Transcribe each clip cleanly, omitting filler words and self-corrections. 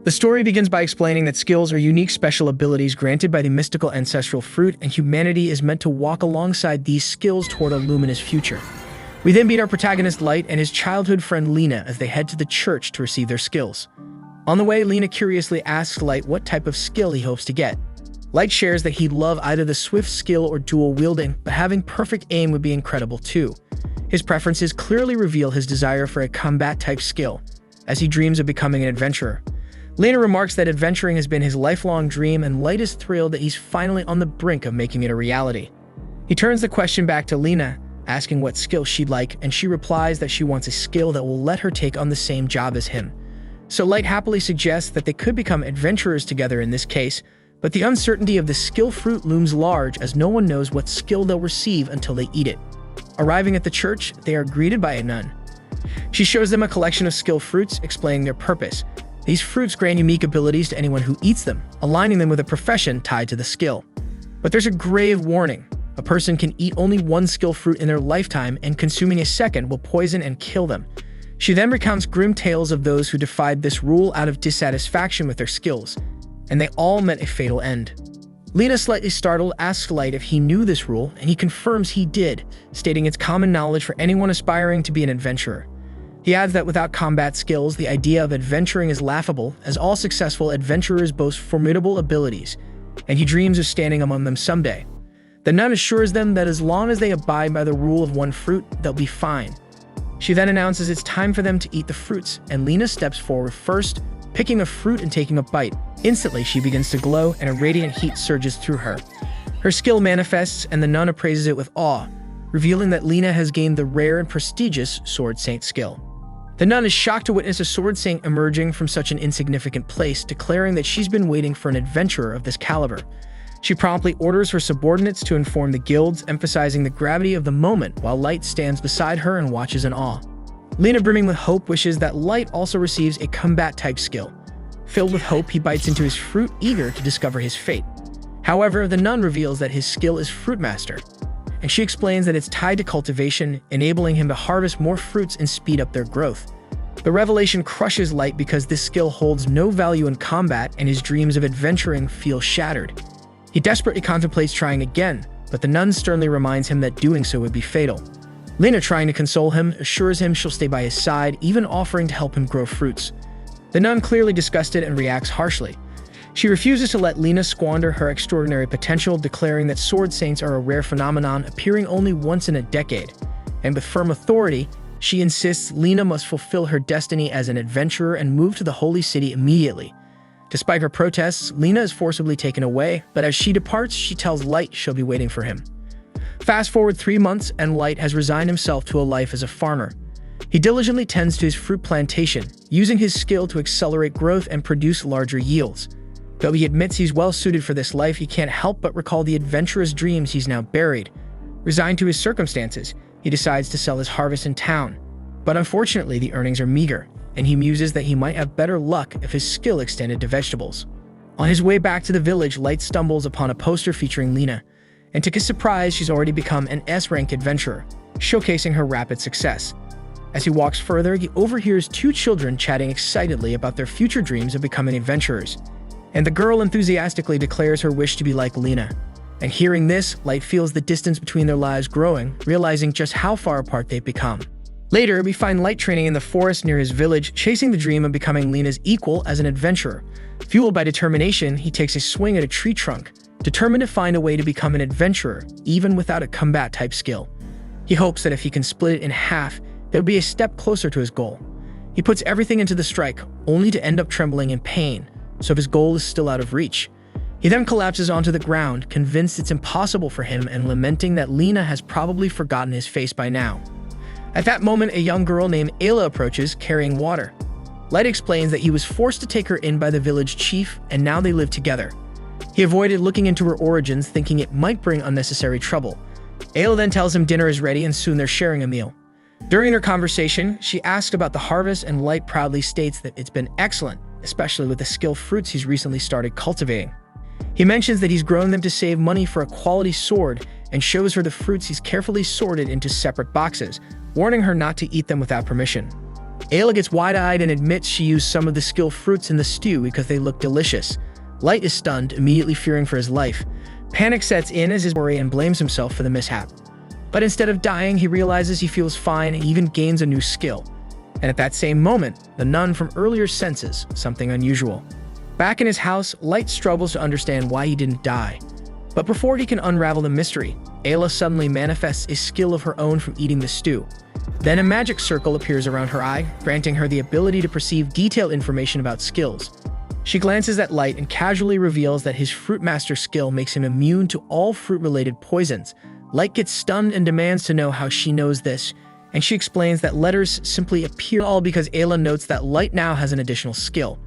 The story begins by explaining that skills are unique special abilities granted by the mystical ancestral fruit, and humanity is meant to walk alongside these skills toward a luminous future. We then meet our protagonist Light and his childhood friend Lena as they head to the church to receive their skills. On the way, Lena curiously asks Light what type of skill he hopes to get. Light shares that he'd love either the swift skill or dual wielding, but having perfect aim would be incredible too. His preferences clearly reveal his desire for a combat-type skill, as he dreams of becoming an adventurer. Lena remarks that adventuring has been his lifelong dream, and Light is thrilled that he's finally on the brink of making it a reality. He turns the question back to Lena, asking what skill she'd like, and she replies that she wants a skill that will let her take on the same job as him. So Light happily suggests that they could become adventurers together in this case, but the uncertainty of the skill fruit looms large as no one knows what skill they'll receive until they eat it. Arriving at the church, they are greeted by a nun. She shows them a collection of skill fruits, explaining their purpose. These fruits grant unique abilities to anyone who eats them, aligning them with a profession tied to the skill. But there's a grave warning. A person can eat only one skill fruit in their lifetime, and consuming a second will poison and kill them. She then recounts grim tales of those who defied this rule out of dissatisfaction with their skills, and they all met a fatal end. Lena, slightly startled, asks Light if he knew this rule, and he confirms he did, stating it's common knowledge for anyone aspiring to be an adventurer. He adds that without combat skills, the idea of adventuring is laughable, as all successful adventurers boast formidable abilities, and he dreams of standing among them someday. The nun assures them that as long as they abide by the rule of one fruit, they'll be fine. She then announces it's time for them to eat the fruits, and Lena steps forward first, picking a fruit and taking a bite. Instantly, she begins to glow, and a radiant heat surges through her. Her skill manifests, and the nun appraises it with awe, revealing that Lena has gained the rare and prestigious Sword Saint skill. The nun is shocked to witness a Sword Saint emerging from such an insignificant place, declaring that she's been waiting for an adventurer of this caliber. She promptly orders her subordinates to inform the guilds, emphasizing the gravity of the moment, while Light stands beside her and watches in awe. Lena, brimming with hope, wishes that Light also receives a combat-type skill. Filled with hope, he bites into his fruit, eager to discover his fate. However, the nun reveals that his skill is Fruit Master, and she explains that it's tied to cultivation, enabling him to harvest more fruits and speed up their growth. The revelation crushes Light because this skill holds no value in combat, and his dreams of adventuring feel shattered. He desperately contemplates trying again, but the nun sternly reminds him that doing so would be fatal. Lena, trying to console him, assures him she'll stay by his side, even offering to help him grow fruits. The nun, clearly disgusted, and reacts harshly. She refuses to let Lena squander her extraordinary potential, declaring that Sword Saints are a rare phenomenon appearing only once in a decade. And with firm authority, she insists Lena must fulfill her destiny as an adventurer and move to the Holy City immediately. Despite her protests, Lena is forcibly taken away, but as she departs, she tells Light she'll be waiting for him. Fast forward 3 months, and Light has resigned himself to a life as a farmer. He diligently tends to his fruit plantation, using his skill to accelerate growth and produce larger yields. Though he admits he's well suited for this life, he can't help but recall the adventurous dreams he's now buried. Resigned to his circumstances, he decides to sell his harvest in town. But unfortunately, the earnings are meager, and he muses that he might have better luck if his skill extended to vegetables. On his way back to the village, Light stumbles upon a poster featuring Lena, and to his surprise, she's already become an S-rank adventurer, showcasing her rapid success. As he walks further, he overhears 2 children chatting excitedly about their future dreams of becoming adventurers, and the girl enthusiastically declares her wish to be like Lena. And hearing this, Light feels the distance between their lives growing, realizing just how far apart they've become. Later, we find Light training in the forest near his village, chasing the dream of becoming Lena's equal as an adventurer. Fueled by determination, he takes a swing at a tree trunk, determined to find a way to become an adventurer, even without a combat-type skill. He hopes that if he can split it in half, they'll be a step closer to his goal. He puts everything into the strike, only to end up trembling in pain, so his goal is still out of reach. He then collapses onto the ground, convinced it's impossible for him and lamenting that Lena has probably forgotten his face by now. At that moment, a young girl named Ayla approaches, carrying water. Light explains that he was forced to take her in by the village chief, and now they live together. He avoided looking into her origins, thinking it might bring unnecessary trouble. Ayla then tells him dinner is ready, and soon they're sharing a meal. During their conversation, she asks about the harvest, and Light proudly states that it's been excellent, especially with the skill fruits he's recently started cultivating. He mentions that he's grown them to save money for a quality sword, and shows her the fruits he's carefully sorted into separate boxes, warning her not to eat them without permission. Ayla gets wide-eyed and admits she used some of the skill fruits in the stew because they look delicious. Light is stunned, immediately fearing for his life. Panic sets in as his worry and blames himself for the mishap. But instead of dying, he realizes he feels fine and even gains a new skill. And at that same moment, the nun from earlier senses something unusual. Back in his house, Light struggles to understand why he didn't die. But before he can unravel the mystery, Ayla suddenly manifests a skill of her own from eating the stew. Then a magic circle appears around her eye, granting her the ability to perceive detailed information about skills. She glances at Light and casually reveals that his Fruit Master skill makes him immune to all fruit-related poisons. Light gets stunned and demands to know how she knows this, and she explains that letters simply appear, all because Ayla notes that Light now has an additional skill.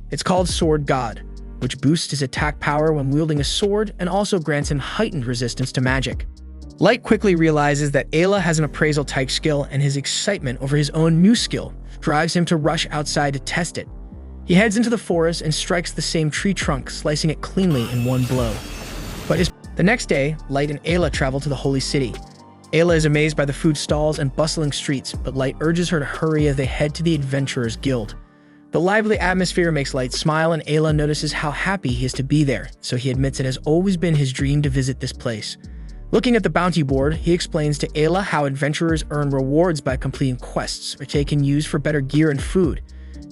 It's called Sword God, which boosts his attack power when wielding a sword and also grants him heightened resistance to magic. Light quickly realizes that Ayla has an appraisal-type skill, and his excitement over his own new skill drives him to rush outside to test it. He heads into the forest and strikes the same tree trunk, slicing it cleanly in one blow. The next day, Light and Ayla travel to the Holy City. Ayla is amazed by the food stalls and bustling streets, but Light urges her to hurry as they head to the Adventurers Guild. The lively atmosphere makes Light smile, and Ayla notices how happy he is to be there, so he admits it has always been his dream to visit this place. Looking at the bounty board, he explains to Ayla how adventurers earn rewards by completing quests, which they can use for better gear and food.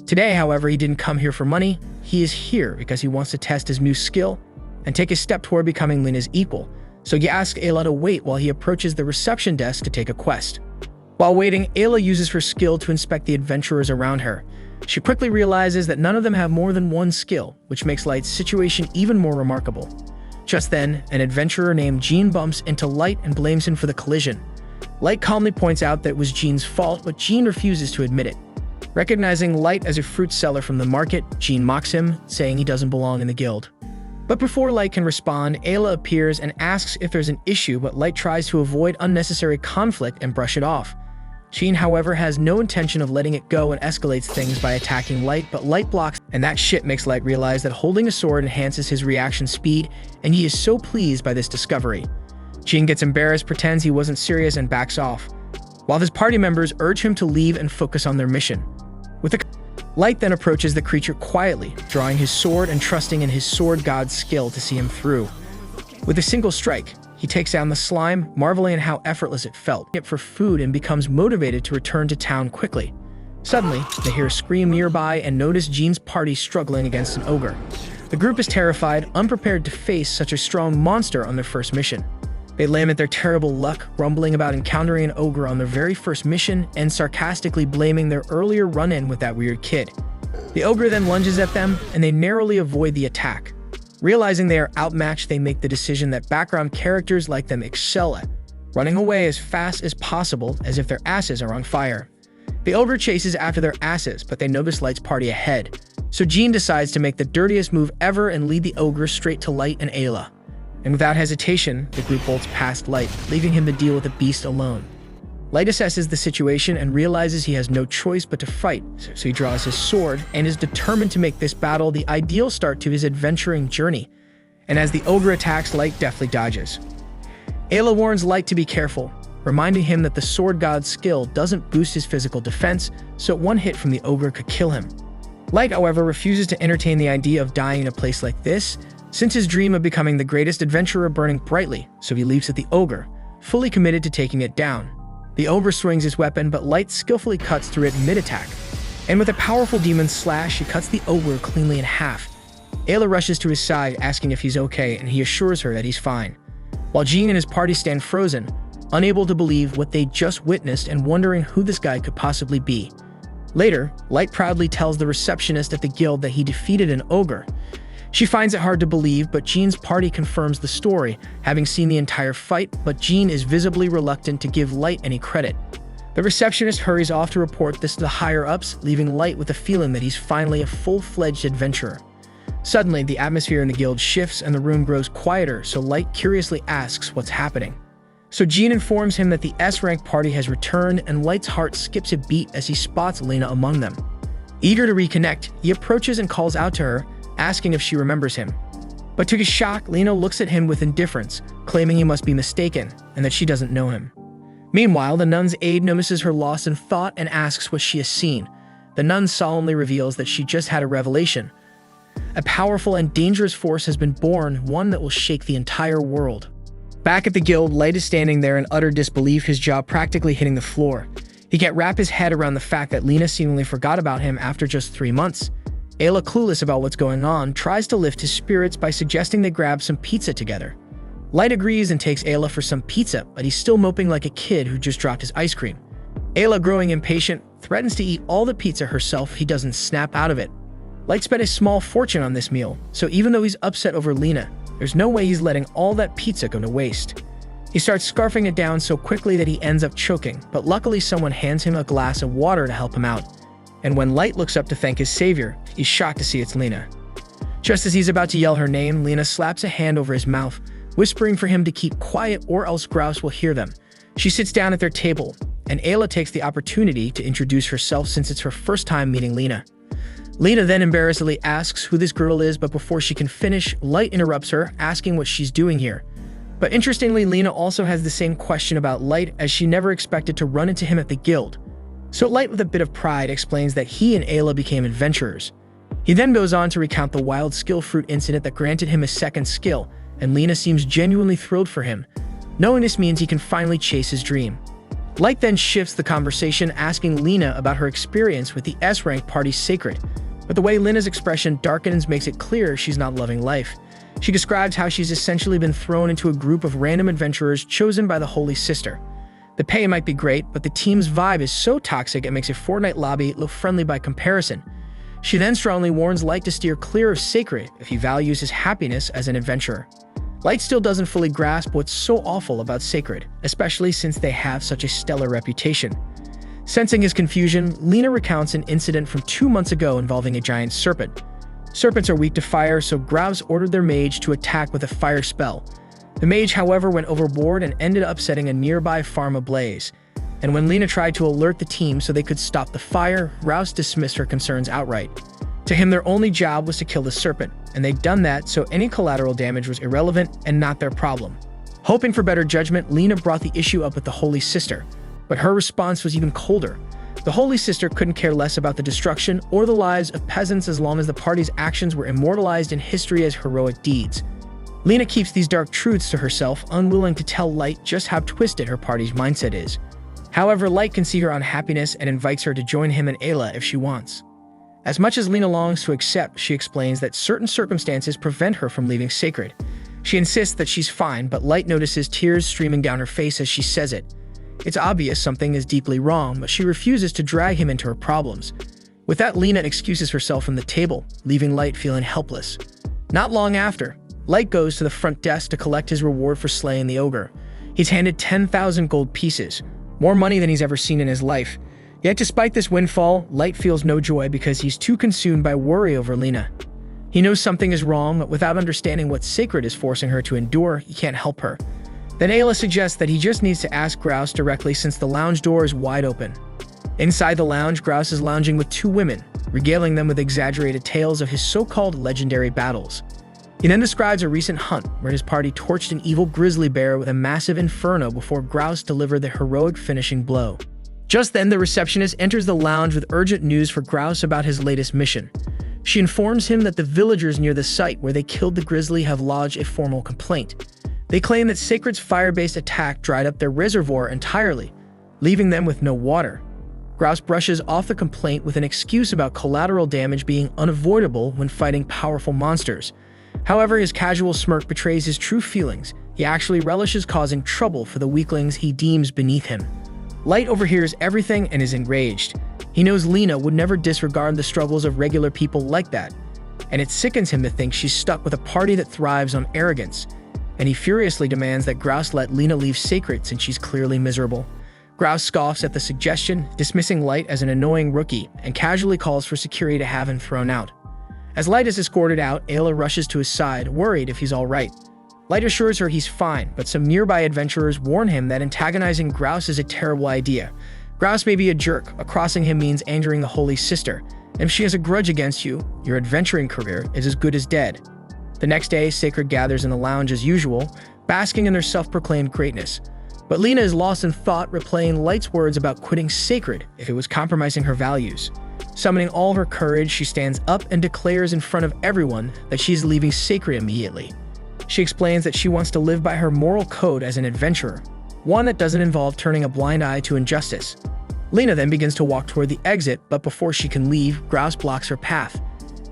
Today, however, he didn't come here for money. He is here because he wants to test his new skill and take a step toward becoming Lena's equal. So he asks Ayla to wait while he approaches the reception desk to take a quest. While waiting, Ayla uses her skill to inspect the adventurers around her. She quickly realizes that none of them have more than one skill, which makes Light's situation even more remarkable. Just then, an adventurer named Jean bumps into Light and blames him for the collision. Light calmly points out that it was Jean's fault, but Jean refuses to admit it. Recognizing Light as a fruit seller from the market, Jean mocks him, saying he doesn't belong in the guild. But before Light can respond, Ayla appears and asks if there's an issue, but Light tries to avoid unnecessary conflict and brush it off. Jean, however, has no intention of letting it go and escalates things by attacking Light, but Light blocks, and that shit makes Light realize that holding a sword enhances his reaction speed, and he is so pleased by this discovery. Jean gets embarrassed, pretends he wasn't serious, and backs off, while his party members urge him to leave and focus on their mission. Light then approaches the creature quietly, drawing his sword and trusting in his sword god's skill to see him through. With a single strike, he takes down the slime, marveling at how effortless it felt. For food and becomes motivated to return to town quickly. Suddenly, they hear a scream nearby and notice Jean's party struggling against an ogre. The group is terrified, unprepared to face such a strong monster on their first mission. They lament their terrible luck, grumbling about encountering an ogre on their very first mission and sarcastically blaming their earlier run-in with that weird kid. The ogre then lunges at them, and they narrowly avoid the attack. Realizing they are outmatched, they make the decision that background characters like them excel at, running away as fast as possible as if their asses are on fire. The ogre chases after their asses, but they notice Light's party ahead. So Jean decides to make the dirtiest move ever and lead the ogre straight to Light and Ayla. And without hesitation, the group bolts past Light, leaving him to deal with the beast alone. Light assesses the situation and realizes he has no choice but to fight, so he draws his sword and is determined to make this battle the ideal start to his adventuring journey. And as the ogre attacks, Light deftly dodges. Ayla warns Light to be careful, reminding him that the sword god's skill doesn't boost his physical defense, so one hit from the ogre could kill him. Light, however, refuses to entertain the idea of dying in a place like this, since his dream of becoming the greatest adventurer burning brightly, so he leaps at the ogre, fully committed to taking it down. The ogre swings his weapon, but Light skillfully cuts through it mid-attack. And with a powerful demon slash, he cuts the ogre cleanly in half. Ayla rushes to his side, asking if he's okay, and he assures her that he's fine. While Jean and his party stand frozen, unable to believe what they just witnessed and wondering who this guy could possibly be. Later, Light proudly tells the receptionist at the guild that he defeated an ogre. She finds it hard to believe, but Jean's party confirms the story, having seen the entire fight, but Jean is visibly reluctant to give Light any credit. The receptionist hurries off to report this to the higher-ups, leaving Light with a feeling that he's finally a full-fledged adventurer. Suddenly, the atmosphere in the guild shifts and the room grows quieter, so Light curiously asks what's happening. So Jean informs him that the S-rank party has returned, and Light's heart skips a beat as he spots Lena among them. Eager to reconnect, he approaches and calls out to her, asking if she remembers him. But to his shock, Lena looks at him with indifference, claiming he must be mistaken and that she doesn't know him. Meanwhile, the nun's aide notices her lost in thought and asks what she has seen. the nun solemnly reveals that she just had a revelation. A powerful and dangerous force has been born, one that will shake the entire world. Back at the guild, Light is standing there in utter disbelief, his jaw practically hitting the floor. He can't wrap his head around the fact that Lena seemingly forgot about him after just 3 months. Ayla, clueless about what's going on, tries to lift his spirits by suggesting they grab some pizza together. Light agrees and takes Ayla for some pizza, but he's still moping like a kid who just dropped his ice cream. Ayla, growing impatient, threatens to eat all the pizza herself if he doesn't snap out of it. Light spent a small fortune on this meal, so even though he's upset over Lena, there's no way he's letting all that pizza go to waste. He starts scarfing it down so quickly that he ends up choking, but luckily someone hands him a glass of water to help him out. And when Light looks up to thank his savior, he's shocked to see it's Lena. Just as he's about to yell her name, Lena slaps a hand over his mouth, whispering for him to keep quiet or else Grouse will hear them. She sits down at their table, and Ayla takes the opportunity to introduce herself since it's her first time meeting Lena. Lena then embarrassedly asks who this girl is, but before she can finish, Light interrupts her, asking what she's doing here. But interestingly, Lena also has the same question about Light, as she never expected to run into him at the guild. So Light, with a bit of pride, explains that he and Ayla became adventurers. He then goes on to recount the wild skill fruit incident that granted him a second skill, and Lena seems genuinely thrilled for him, knowing this means he can finally chase his dream. Light then shifts the conversation, asking Lena about her experience with the S-rank party Sacred, but the way Lena's expression darkens makes it clear she's not loving life. She describes how she's essentially been thrown into a group of random adventurers chosen by the Holy Sister. The pay might be great, but the team's vibe is so toxic it makes a Fortnite lobby look friendly by comparison. She then strongly warns Light to steer clear of Sacred if he values his happiness as an adventurer. Light still doesn't fully grasp what's so awful about Sacred, especially since they have such a stellar reputation. Sensing his confusion, Lena recounts an incident from 2 months ago involving a giant serpent. Serpents are weak to fire, so Grouse ordered their mage to attack with a fire spell. The mage, however, went overboard and ended up setting a nearby farm ablaze. And when Lena tried to alert the team so they could stop the fire, Grouse dismissed her concerns outright. To him, their only job was to kill the serpent, and they'd done that, so any collateral damage was irrelevant and not their problem. Hoping for better judgment, Lena brought the issue up with the Holy Sister, but her response was even colder. The Holy Sister couldn't care less about the destruction or the lives of peasants as long as the party's actions were immortalized in history as heroic deeds. Lena keeps these dark truths to herself, unwilling to tell Light just how twisted her party's mindset is. However, Light can see her unhappiness and invites her to join him and Ayla if she wants. As much as Lena longs to accept, she explains that certain circumstances prevent her from leaving Sacred. She insists that she's fine, but Light notices tears streaming down her face as she says it. It's obvious something is deeply wrong, but she refuses to drag him into her problems. With that, Lena excuses herself from the table, leaving Light feeling helpless. Not long after, Light goes to the front desk to collect his reward for slaying the ogre. He's handed 10,000 gold pieces, more money than he's ever seen in his life. Yet despite this windfall, Light feels no joy because he's too consumed by worry over Lena. He knows something is wrong, but without understanding what Sacred is forcing her to endure, he can't help her. Then Ayla suggests that he just needs to ask Grouse directly since the lounge door is wide open. Inside the lounge, Grouse is lounging with 2 women, regaling them with exaggerated tales of his so-called legendary battles. He then describes a recent hunt where his party torched an evil grizzly bear with a massive inferno before Grouse delivered the heroic finishing blow. Just then, the receptionist enters the lounge with urgent news for Grouse about his latest mission. She informs him that the villagers near the site where they killed the grizzly have lodged a formal complaint. They claim that Sacred's fire-based attack dried up their reservoir entirely, leaving them with no water. Grouse brushes off the complaint with an excuse about collateral damage being unavoidable when fighting powerful monsters. However, his casual smirk betrays his true feelings. He actually relishes causing trouble for the weaklings he deems beneath him. Light overhears everything and is enraged. He knows Lena would never disregard the struggles of regular people like that, and it sickens him to think she's stuck with a party that thrives on arrogance. And he furiously demands that Grouse let Lena leave Sacred since she's clearly miserable. Grouse scoffs at the suggestion, dismissing Light as an annoying rookie, and casually calls for security to have him thrown out. As Light is escorted out, Ayla rushes to his side, worried if he's alright. Light assures her he's fine, but some nearby adventurers warn him that antagonizing Grouse is a terrible idea. Grouse may be a jerk, but crossing him means angering the Holy Sister, and if she has a grudge against you, your adventuring career is as good as dead. The next day, Sacred gathers in the lounge as usual, basking in their self-proclaimed greatness. But Lena is lost in thought, replaying Light's words about quitting Sacred if it was compromising her values. Summoning all her courage, she stands up and declares in front of everyone that she is leaving Sacred immediately. She explains that she wants to live by her moral code as an adventurer, one that doesn't involve turning a blind eye to injustice. Lena then begins to walk toward the exit, but before she can leave, Grouse blocks her path.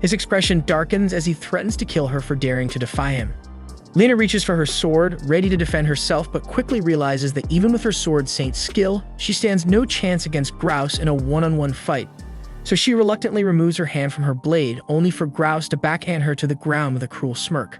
His expression darkens as he threatens to kill her for daring to defy him. Lena reaches for her sword, ready to defend herself, but quickly realizes that even with her sword Saint's skill, she stands no chance against Grouse in a one-on-one fight. So she reluctantly removes her hand from her blade, only for Grouse to backhand her to the ground with a cruel smirk.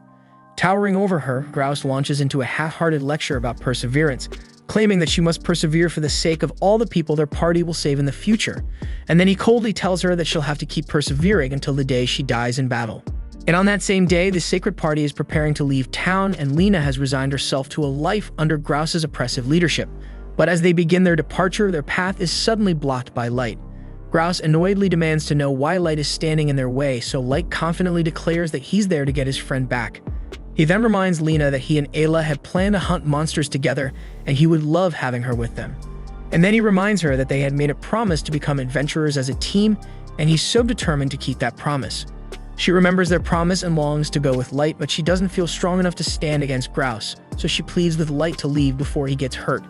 Towering over her, Grouse launches into a half-hearted lecture about perseverance, claiming that she must persevere for the sake of all the people their party will save in the future. And then he coldly tells her that she'll have to keep persevering until the day she dies in battle. And on that same day, the Sacred Party is preparing to leave town, and Lena has resigned herself to a life under Grouse's oppressive leadership. But as they begin their departure, their path is suddenly blocked by Light. Grouse annoyedly demands to know why Light is standing in their way, so Light confidently declares that he's there to get his friend back. He then reminds Lena that he and Ayla had planned to hunt monsters together, and he would love having her with them. And then he reminds her that they had made a promise to become adventurers as a team, and he's so determined to keep that promise. She remembers their promise and longs to go with Light, but she doesn't feel strong enough to stand against Grouse, so she pleads with Light to leave before he gets hurt.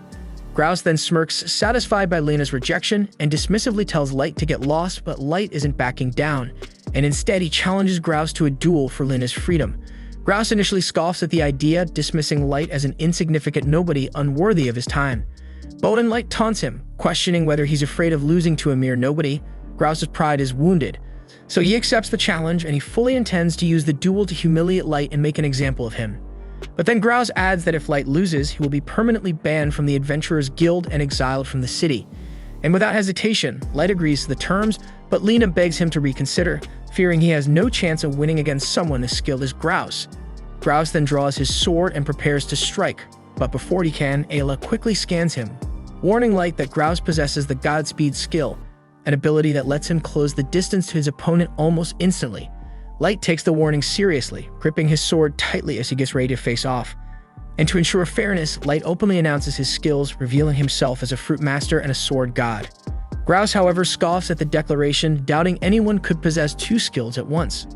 Grouse then smirks, satisfied by Lena's rejection, and dismissively tells Light to get lost, but Light isn't backing down, and instead he challenges Grouse to a duel for Lena's freedom. Grouse initially scoffs at the idea, dismissing Light as an insignificant nobody unworthy of his time. But when Light taunts him, questioning whether he's afraid of losing to a mere nobody, Grouse's pride is wounded. So he accepts the challenge, and he fully intends to use the duel to humiliate Light and make an example of him. But then Grouse adds that if Light loses, he will be permanently banned from the Adventurers Guild and exiled from the city. And without hesitation, Light agrees to the terms, but Lena begs him to reconsider, fearing he has no chance of winning against someone as skilled as Grouse. Grouse then draws his sword and prepares to strike, but before he can, Ayla quickly scans him, warning Light that Grouse possesses the Godspeed skill, an ability that lets him close the distance to his opponent almost instantly. Light takes the warning seriously, gripping his sword tightly as he gets ready to face off. And to ensure fairness, Light openly announces his skills, revealing himself as a fruit master and a sword god. Grouse, however, scoffs at the declaration, doubting anyone could possess two skills at once.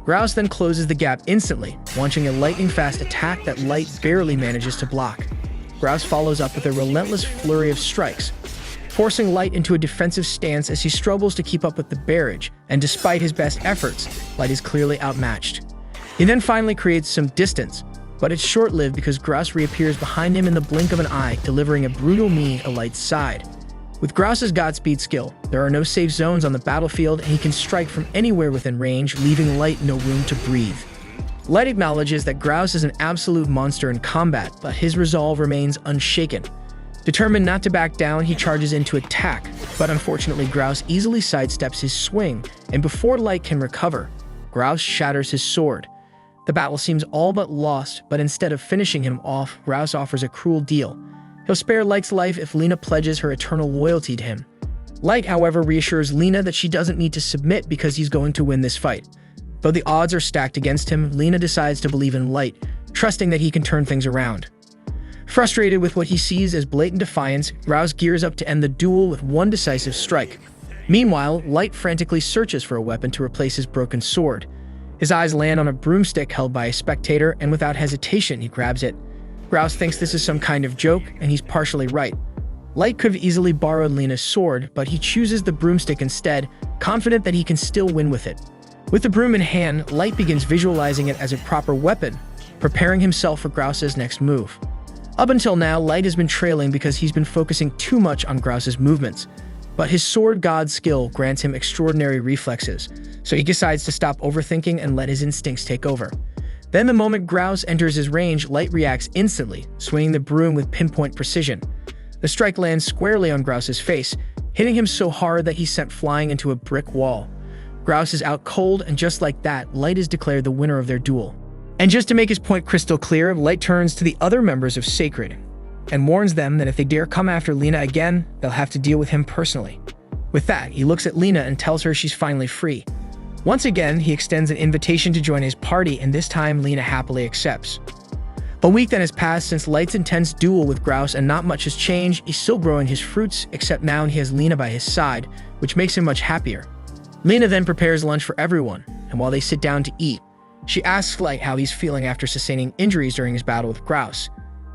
Grouse then closes the gap instantly, launching a lightning-fast attack that Light barely manages to block. Grouse follows up with a relentless flurry of strikes, forcing Light into a defensive stance as he struggles to keep up with the barrage, and despite his best efforts, Light is clearly outmatched. He then finally creates some distance, but it's short-lived because Grouse reappears behind him in the blink of an eye, delivering a brutal knee to Light's side. With Grouse's Godspeed skill, there are no safe zones on the battlefield, and he can strike from anywhere within range, leaving Light no room to breathe. Light acknowledges that Grouse is an absolute monster in combat, but his resolve remains unshaken. Determined not to back down, he charges in to attack, but unfortunately Grouse easily sidesteps his swing, and before Light can recover, Grouse shatters his sword. The battle seems all but lost, but instead of finishing him off, Grouse offers a cruel deal. He'll spare Light's life if Lena pledges her eternal loyalty to him. Light, however, reassures Lena that she doesn't need to submit because he's going to win this fight. Though the odds are stacked against him, Lena decides to believe in Light, trusting that he can turn things around. Frustrated with what he sees as blatant defiance, Grouse gears up to end the duel with one decisive strike. Meanwhile, Light frantically searches for a weapon to replace his broken sword. His eyes land on a broomstick held by a spectator, and without hesitation, he grabs it. Grouse thinks this is some kind of joke, and he's partially right. Light could have easily borrowed Lena's sword, but he chooses the broomstick instead, confident that he can still win with it. With the broom in hand, Light begins visualizing it as a proper weapon, preparing himself for Grouse's next move. Up until now, Light has been trailing because he's been focusing too much on Grouse's movements, but his sword god skill grants him extraordinary reflexes, so he decides to stop overthinking and let his instincts take over. Then the moment Grouse enters his range, Light reacts instantly, swinging the broom with pinpoint precision. The strike lands squarely on Grouse's face, hitting him so hard that he's sent flying into a brick wall. Grouse is out cold, and just like that, Light is declared the winner of their duel. And just to make his point crystal clear, Light turns to the other members of Sacred and warns them that if they dare come after Lena again, they'll have to deal with him personally. With that, he looks at Lena and tells her she's finally free. Once again, he extends an invitation to join his party, and this time Lena happily accepts. A week then has passed since Light's intense duel with Grouse, and not much has changed. He's still growing his fruits, except now he has Lena by his side, which makes him much happier. Lena then prepares lunch for everyone, and while they sit down to eat, she asks Light how he's feeling after sustaining injuries during his battle with Grouse.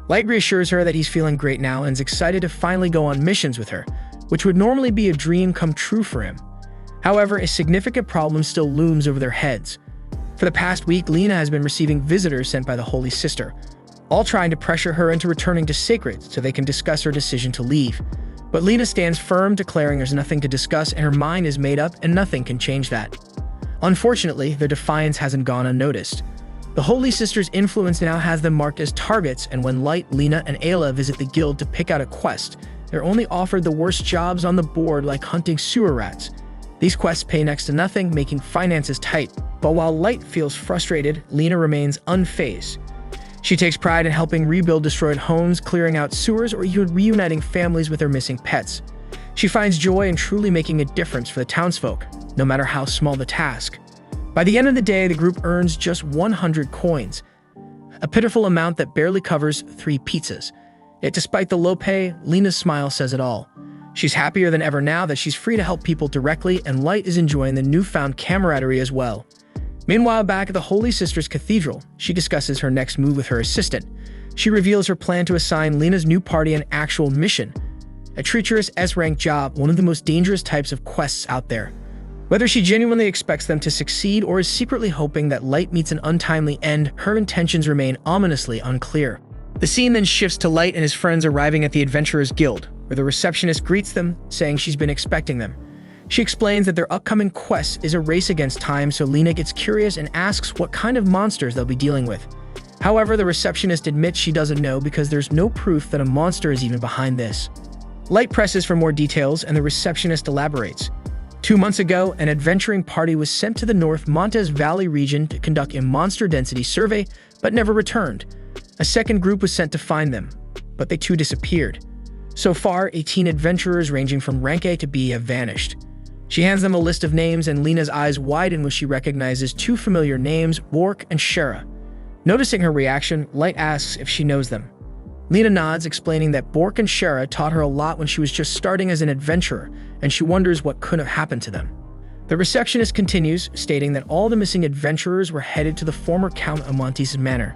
Light reassures her that he's feeling great now and is excited to finally go on missions with her, which would normally be a dream come true for him. However, a significant problem still looms over their heads. For the past week, Lena has been receiving visitors sent by the Holy Sister, all trying to pressure her into returning to Sacred so they can discuss her decision to leave. But Lena stands firm, declaring there's nothing to discuss and her mind is made up and nothing can change that. Unfortunately, their defiance hasn't gone unnoticed. The Holy Sister's influence now has them marked as targets, and when Light, Lena, and Ayla visit the guild to pick out a quest, they're only offered the worst jobs on the board, like hunting sewer rats. These quests pay next to nothing, making finances tight. But while Light feels frustrated, Lena remains unfazed. She takes pride in helping rebuild destroyed homes, clearing out sewers, or even reuniting families with their missing pets. She finds joy in truly making a difference for the townsfolk, no matter how small the task. By the end of the day, the group earns just 100 coins, a pitiful amount that barely covers 3 pizzas. Yet despite the low pay, Lena's smile says it all. She's happier than ever now that she's free to help people directly, and Light is enjoying the newfound camaraderie as well. Meanwhile, back at the Holy Sister's Cathedral, she discusses her next move with her assistant. She reveals her plan to assign Lena's new party an actual mission, a treacherous S-rank job, one of the most dangerous types of quests out there. Whether she genuinely expects them to succeed or is secretly hoping that Light meets an untimely end, her intentions remain ominously unclear. The scene then shifts to Light and his friends arriving at the Adventurers Guild, where the receptionist greets them, saying she's been expecting them. She explains that their upcoming quest is a race against time, so Lena gets curious and asks what kind of monsters they'll be dealing with. However, the receptionist admits she doesn't know because there's no proof that a monster is even behind this. Light presses for more details, and the receptionist elaborates. 2 months ago, an adventuring party was sent to the North Montes Valley region to conduct a monster density survey, but never returned. A second group was sent to find them, but they too disappeared. So far, 18 adventurers ranging from rank A to B have vanished. She hands them a list of names, and Lena's eyes widen when she recognizes 2 familiar names, Bork and Shara. Noticing her reaction, Light asks if she knows them. Lena nods, explaining that Bork and Shara taught her a lot when she was just starting as an adventurer, and she wonders what could have happened to them. The receptionist continues, stating that all the missing adventurers were headed to the former Count Amontes' manor.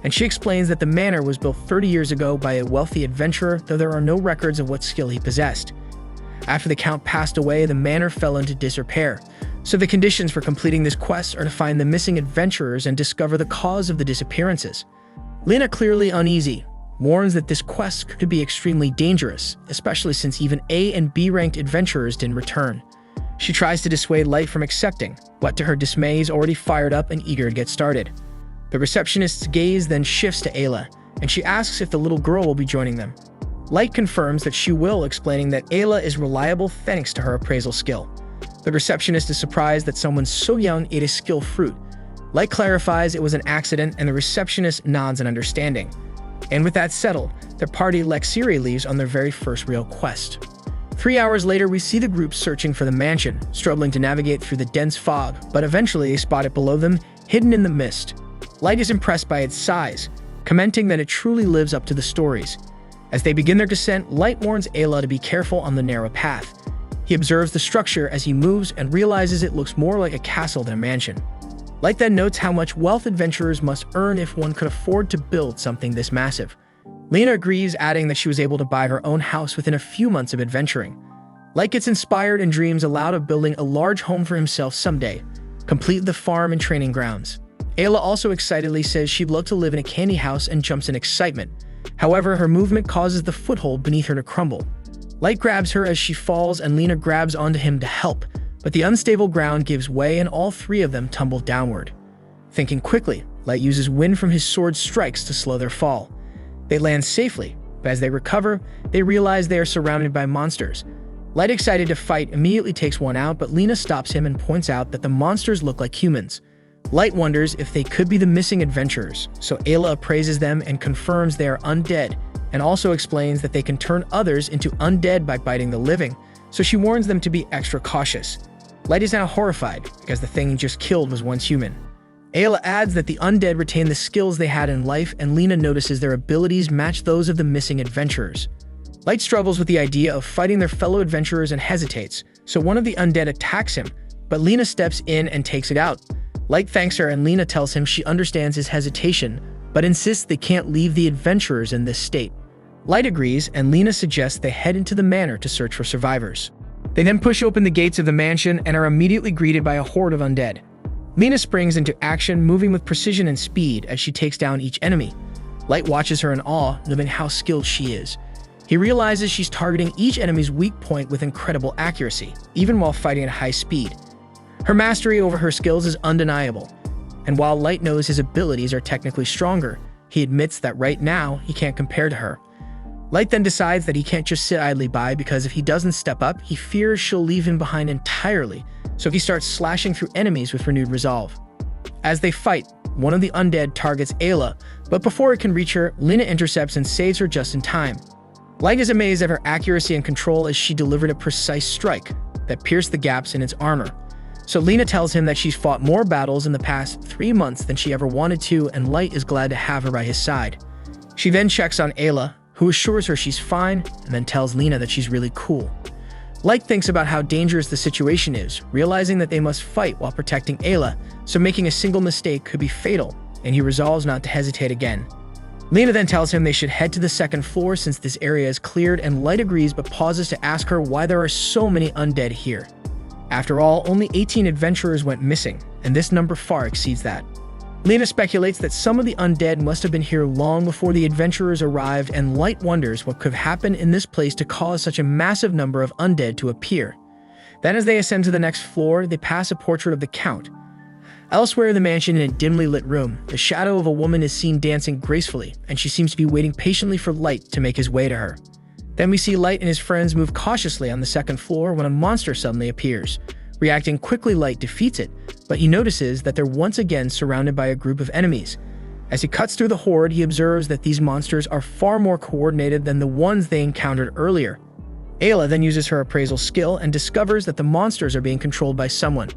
And she explains that the manor was built 30 years ago by a wealthy adventurer, though there are no records of what skill he possessed. After the Count passed away, the manor fell into disrepair, so the conditions for completing this quest are to find the missing adventurers and discover the cause of the disappearances. Lena, clearly uneasy, warns that this quest could be extremely dangerous, especially since even A and B ranked adventurers didn't return. She tries to dissuade Light from accepting, but to her dismay, he's already fired up and eager to get started. The receptionist's gaze then shifts to Ayla, and she asks if the little girl will be joining them. Light confirms that she will, explaining that Ayla is reliable thanks to her appraisal skill. The receptionist is surprised that someone so young ate a skill fruit. Light clarifies it was an accident, and the receptionist nods in understanding. And with that settled, their party Lexiri leaves on their very first real quest. 3 hours later, we see the group searching for the mansion, struggling to navigate through the dense fog, but eventually they spot it below them, hidden in the mist. Light is impressed by its size, commenting that it truly lives up to the stories. As they begin their descent, Light warns Ayla to be careful on the narrow path. He observes the structure as he moves and realizes it looks more like a castle than a mansion. Light then notes how much wealth adventurers must earn if one could afford to build something this massive. Lena agrees, adding that she was able to buy her own house within a few months of adventuring. Light gets inspired and dreams aloud of building a large home for himself someday, complete the farm and training grounds. Ayla also excitedly says she'd love to live in a candy house and jumps in excitement. However, her movement causes the foothold beneath her to crumble. Light grabs her as she falls, and Lena grabs onto him to help, but the unstable ground gives way and all 3 of them tumble downward. Thinking quickly, Light uses wind from his sword strikes to slow their fall. They land safely, but as they recover, they realize they are surrounded by monsters. Light, excited to fight, immediately takes one out, but Lena stops him and points out that the monsters look like humans. Light wonders if they could be the missing adventurers, so Ayla appraises them and confirms they are undead, and also explains that they can turn others into undead by biting the living, so she warns them to be extra cautious. Light is now horrified because the thing he just killed was once human. Ayla adds that the undead retain the skills they had in life, and Lena notices their abilities match those of the missing adventurers. Light struggles with the idea of fighting their fellow adventurers and hesitates, so one of the undead attacks him, but Lena steps in and takes it out. Light thanks her and Lena tells him she understands his hesitation, but insists they can't leave the adventurers in this state. Light agrees, and Lena suggests they head into the manor to search for survivors. They then push open the gates of the mansion and are immediately greeted by a horde of undead. Lena springs into action, moving with precision and speed as she takes down each enemy. Light watches her in awe, knowing how skilled she is. He realizes she's targeting each enemy's weak point with incredible accuracy, even while fighting at high speed. Her mastery over her skills is undeniable, and while Light knows his abilities are technically stronger, he admits that right now he can't compare to her. Light then decides that he can't just sit idly by because if he doesn't step up, he fears she'll leave him behind entirely, so he starts slashing through enemies with renewed resolve. As they fight, one of the undead targets Ayla, but before it can reach her, Lena intercepts and saves her just in time. Light is amazed at her accuracy and control as she delivered a precise strike that pierced the gaps in its armor. So Lena tells him that she's fought more battles in the past 3 months than she ever wanted to, and Light is glad to have her by his side. She then checks on Ayla, who assures her she's fine, and then tells Lena that she's really cool. Light thinks about how dangerous the situation is, realizing that they must fight while protecting Ayla, so making a single mistake could be fatal, and he resolves not to hesitate again. Lena then tells him they should head to the second floor since this area is cleared, and Light agrees but pauses to ask her why there are so many undead here. After all, only 18 adventurers went missing, and this number far exceeds that. Lena speculates that some of the undead must have been here long before the adventurers arrived, and Light wonders what could have happened in this place to cause such a massive number of undead to appear. Then as they ascend to the next floor, they pass a portrait of the Count. Elsewhere in the mansion, in a dimly lit room, the shadow of a woman is seen dancing gracefully, and she seems to be waiting patiently for Light to make his way to her. Then we see Light and his friends move cautiously on the second floor when a monster suddenly appears. Reacting quickly, Light defeats it, but he notices that they're once again surrounded by a group of enemies. As he cuts through the horde, he observes that these monsters are far more coordinated than the ones they encountered earlier. Ayla then uses her appraisal skill and discovers that the monsters are being controlled by someone.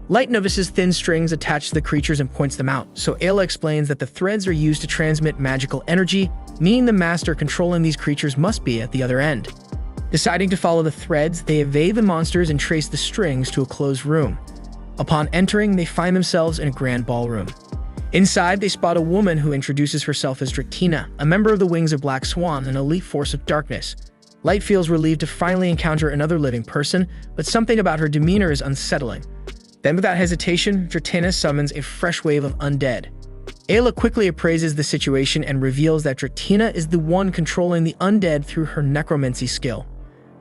Light notices thin strings attached to the creatures and points them out, so Ayla explains that the threads are used to transmit magical energy, meaning the master controlling these creatures must be at the other end. Deciding to follow the threads, they evade the monsters and trace the strings to a closed room. Upon entering, they find themselves in a grand ballroom. Inside, they spot a woman who introduces herself as Dratina, a member of the Wings of Black Swan, an elite force of darkness. Light feels relieved to finally encounter another living person, but something about her demeanor is unsettling. Then without hesitation, Dratina summons a fresh wave of undead. Ayla quickly appraises the situation and reveals that Dratina is the one controlling the undead through her necromancy skill.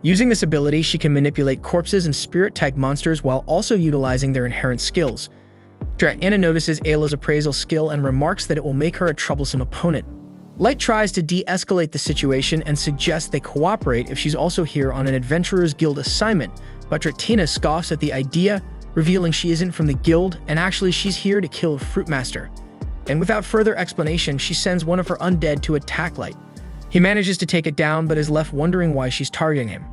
Using this ability, she can manipulate corpses and spirit-type monsters while also utilizing their inherent skills. Dratina notices Ayla's appraisal skill and remarks that it will make her a troublesome opponent. Light tries to de-escalate the situation and suggests they cooperate if she's also here on an Adventurers Guild assignment, but Dratina scoffs at the idea, revealing she isn't from the guild and actually she's here to kill the Fruitmaster. And without further explanation, she sends one of her undead to attack Light. He manages to take it down, but is left wondering why she's targeting him.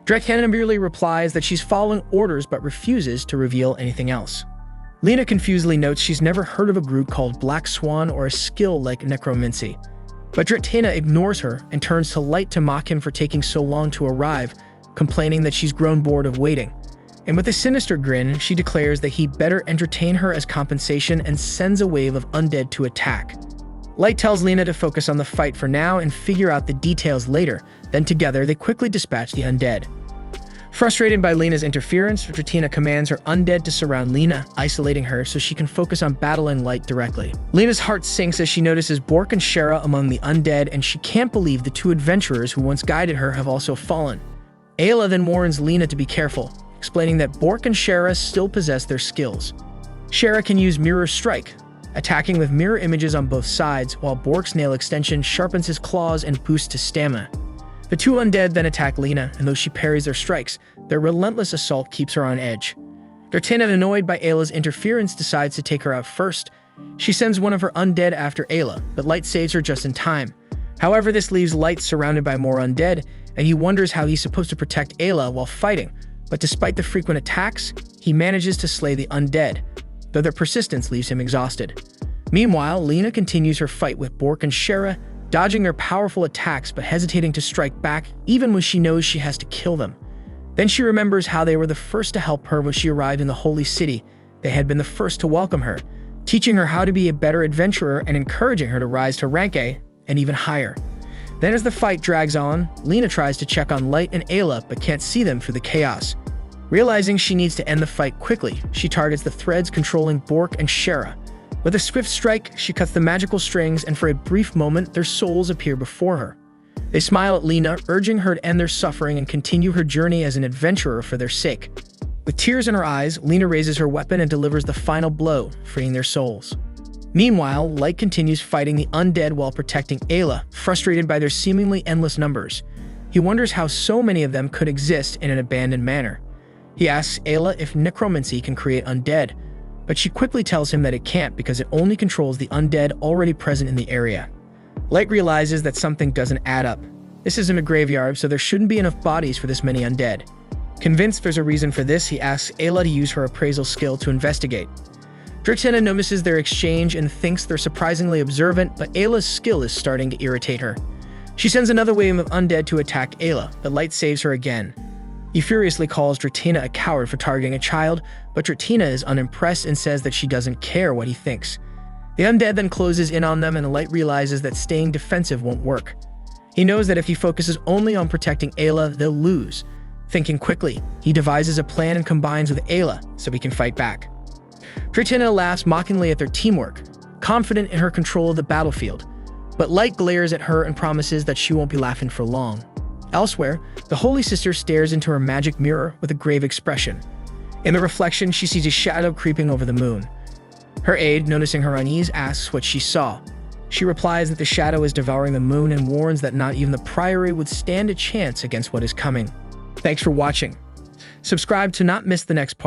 Dratina merely replies that she's following orders but refuses to reveal anything else. Lena confusedly notes she's never heard of a group called Black Swan or a skill like necromancy. But Dratina ignores her and turns to Light to mock him for taking so long to arrive, complaining that she's grown bored of waiting. And with a sinister grin, she declares that he better entertain her as compensation and sends a wave of undead to attack. Light tells Lena to focus on the fight for now and figure out the details later, then together they quickly dispatch the undead. Frustrated by Lena's interference, Dratina commands her undead to surround Lena, isolating her so she can focus on battling Light directly. Lena's heart sinks as she notices Bork and Shara among the undead, and she can't believe the two adventurers who once guided her have also fallen. Ayla then warns Lena to be careful, explaining that Bork and Shara still possess their skills. Shara can use Mirror Strike, attacking with mirror images on both sides, while Bork's nail extension sharpens his claws and boosts his stamina. The two undead then attack Lena, and though she parries their strikes, their relentless assault keeps her on edge. Dratina, annoyed by Ayla's interference, decides to take her out first. She sends one of her undead after Ayla, but Light saves her just in time. However, this leaves Light surrounded by more undead, and he wonders how he's supposed to protect Ayla while fighting, but despite the frequent attacks, he manages to slay the undead, though their persistence leaves him exhausted. Meanwhile, Lena continues her fight with Bork and Shara, dodging their powerful attacks but hesitating to strike back even when she knows she has to kill them. Then she remembers how they were the first to help her when she arrived in the holy city. They had been the first to welcome her, teaching her how to be a better adventurer and encouraging her to rise to rank A and even higher. Then as the fight drags on, Lena tries to check on Light and Ayla but can't see them through the chaos. Realizing she needs to end the fight quickly, she targets the threads controlling Bork and Shara. With a swift strike, she cuts the magical strings, and for a brief moment, their souls appear before her. They smile at Lena, urging her to end their suffering and continue her journey as an adventurer for their sake. With tears in her eyes, Lena raises her weapon and delivers the final blow, freeing their souls. Meanwhile, Light continues fighting the undead while protecting Ayla, frustrated by their seemingly endless numbers. He wonders how so many of them could exist in an abandoned manor. He asks Ayla if necromancy can create undead, but she quickly tells him that it can't because it only controls the undead already present in the area. Light realizes that something doesn't add up. This isn't a graveyard, so there shouldn't be enough bodies for this many undead. Convinced there's a reason for this, he asks Ayla to use her appraisal skill to investigate. Dratena notices their exchange and thinks they're surprisingly observant, but Ayla's skill is starting to irritate her. She sends another wave of undead to attack Ayla, but Light saves her again. He furiously calls Dratena a coward for targeting a child, but Dratena is unimpressed and says that she doesn't care what he thinks. The undead then closes in on them, and Light realizes that staying defensive won't work. He knows that if he focuses only on protecting Ayla, they'll lose. Thinking quickly, he devises a plan and combines with Ayla so he can fight back. Dratena laughs mockingly at their teamwork, confident in her control of the battlefield, but Light glares at her and promises that she won't be laughing for long. Elsewhere, the Holy Sister stares into her magic mirror with a grave expression. In the reflection, she sees a shadow creeping over the moon. Her aide, noticing her unease, asks what she saw. She replies that the shadow is devouring the moon and warns that not even the Priory would stand a chance against what is coming. Thanks for watching. Subscribe to not miss the next part.